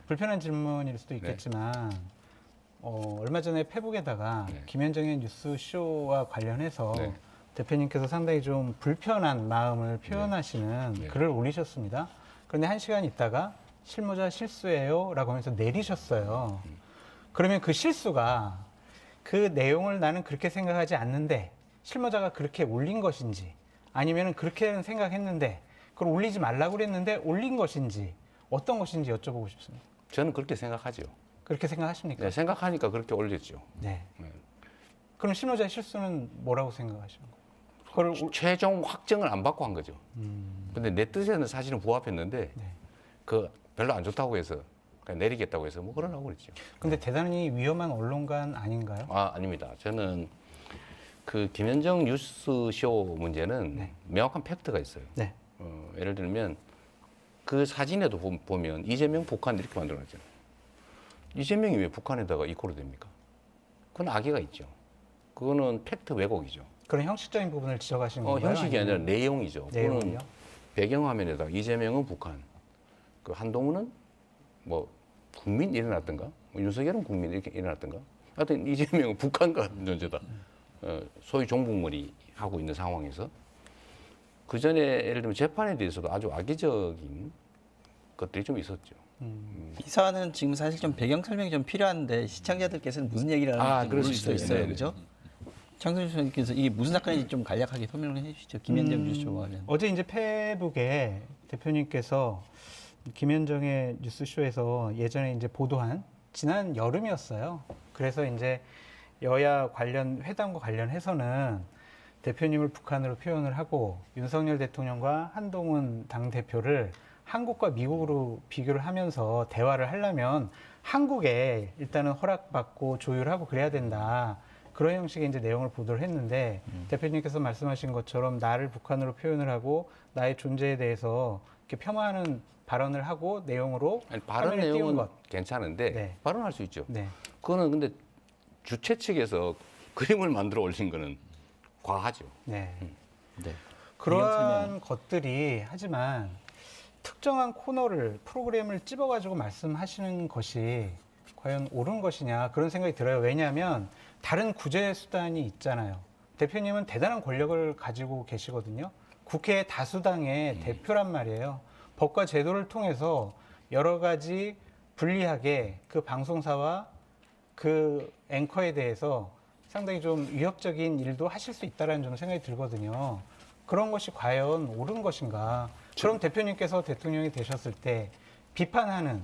불편한 질문일 수도 있겠지만 얼마 전에 페북에다가 네. 김현정의 뉴스쇼와 관련해서 네. 대표님께서 상당히 좀 불편한 마음을 표현하시는 네. 글을 올리셨습니다. 그런데 한 시간 있다가 실무자 실수예요 라고 하면서 내리셨어요. 그러면 그 실수가 그 내용을 나는 그렇게 생각하지 않는데 실무자가 그렇게 올린 것인지 아니면 그렇게 생각했는데 그걸 올리지 말라고 그랬는데 올린 것인지 어떤 것인지 여쭤보고 싶습니다. 저는 그렇게 생각하죠. 그렇게 생각하십니까? 네, 생각하니까 그렇게 올렸죠. 네. 네. 그럼 실무자의 실수는 뭐라고 생각하시는 거예요? 그걸 최종 확정을 안 받고 한 거죠. 근데 내 뜻에는 사실은 부합했는데 네. 그 별로 안 좋다고 해서 그냥 내리겠다고 해서 뭐 그러라고 그랬죠. 근데 대단히 위험한 언론관 아닌가요? 아닙니다. 저는 그 김현정 뉴스쇼 문제는 네. 명확한 팩트가 있어요. 네. 예를 들면 그 사진에도 보면 이재명 북한 이렇게 만들어놨잖아요. 이재명이 왜 북한에다가 이코로 됩니까? 그건 악의가 있죠. 그거는 팩트 왜곡이죠. 그런 형식적인 부분을 지적하시는 건가요? 형식이 아니라 아니면 내용이죠. 내용이요? 그거는 배경화면에다가 이재명은 북한, 그 한동훈은 뭐 국민 일어났던가, 뭐 윤석열은 국민 이렇게 일어났던가. 하여튼 이재명은 북한과 존재다. 소위 종북머리 하고 있는 상황에서 그 전에 예를 들면 재판에 대해서도 아주 악의적인 것들이 좀 있었죠. 기사는 지금 사실 좀 배경 설명이 좀 필요한데 시청자들께서는 무슨 얘기를 하는지 그럴 모를 수 수도 있어요. 있어요, 네네. 그죠? 창선 선생님께서 이게 무슨 사건인지 좀 간략하게 설명을 해주시죠. 김현정 뉴스쇼와 관련. 어제 이제 페북에 대표님께서 김현정의 뉴스쇼에서 예전에 이제 보도한 지난 여름이었어요. 그래서 이제 여야 관련 회담과 관련해서는 대표님을 북한으로 표현을 하고 윤석열 대통령과 한동훈 당대표를 한국과 미국으로 비교를 하면서 대화를 하려면 한국에 일단은 허락받고 조율하고 그래야 된다. 그런 형식의 이제 내용을 보도를 했는데 대표님께서 말씀하신 것처럼 나를 북한으로 표현을 하고 나의 존재에 대해서 이렇게 폄하하는 발언을 하고 내용으로 아니, 발언 화면에 띄운 내용은 것. 괜찮은데 네. 발언할 수 있죠. 네. 그거는 근데 주최 측에서 그림을 만들어 올린 거는 과하죠. 네. 네. 그러한 것들이 하지만 특정한 코너를 프로그램을 찝어가지고 말씀하시는 것이 과연 옳은 것이냐 그런 생각이 들어요. 왜냐하면 다른 구제 수단이 있잖아요. 대표님은 대단한 권력을 가지고 계시거든요. 국회 다수당의 대표란 말이에요. 법과 제도를 통해서 여러 가지 불리하게 그 방송사와 그 앵커에 대해서 상당히 좀 위협적인 일도 하실 수 있다는 좀 생각이 들거든요. 그런 것이 과연 옳은 것인가? 그럼 대표님께서 대통령이 되셨을 때 비판하는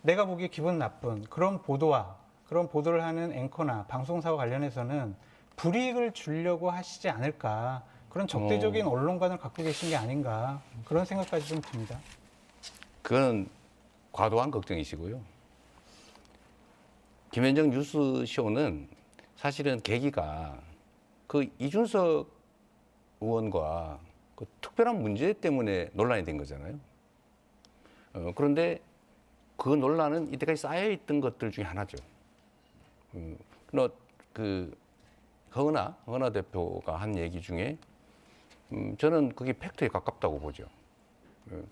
내가 보기에 기분 나쁜 그런 보도와 그런 보도를 하는 앵커나 방송사와 관련해서는 불이익을 주려고 하시지 않을까? 그런 적대적인 언론관을 갖고 계신 게 아닌가? 그런 생각까지 좀 듭니다. 그건 과도한 걱정이시고요. 김현정 뉴스쇼는 사실은 계기가 그 이준석 의원과 그 특별한 문제 때문에 논란이 된 거잖아요. 그런데 그 논란은 이때까지 쌓여있던 것들 중에 하나죠. 그 허은하 대표가 한 얘기 중에 저는 그게 팩트에 가깝다고 보죠.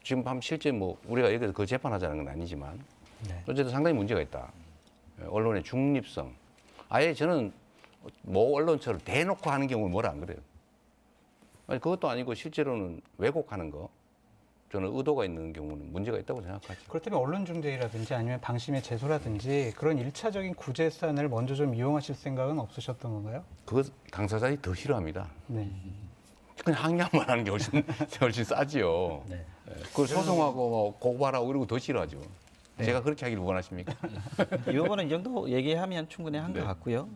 지금 실제 뭐 우리가 여기서 그 재판하자는 건 아니지만 네. 어쨌든 상당히 문제가 있다. 언론의 중립성. 아예 저는 모 언론처럼 대놓고 하는 경우는 뭐라 안 그래요. 아니, 그것도 아니고 실제로는 왜곡하는 거. 저는 의도가 있는 경우는 문제가 있다고 생각하죠. 그렇다면 언론중재라든지 아니면 방심의 제소라든지 그런 일차적인 구제 수단을 먼저 좀 이용하실 생각은 없으셨던 건가요? 그거 당사자들이 더 싫어합니다. 네. 그냥 항의만 하는 게 훨씬 싸지요. 네. 그걸 소송하고 뭐 고발하고 이러고 더 싫어하죠. 제가 그렇게 하기를 원하십니까? 이 부분은 이 정도 얘기하면 충분히 한 것 네. 같고요.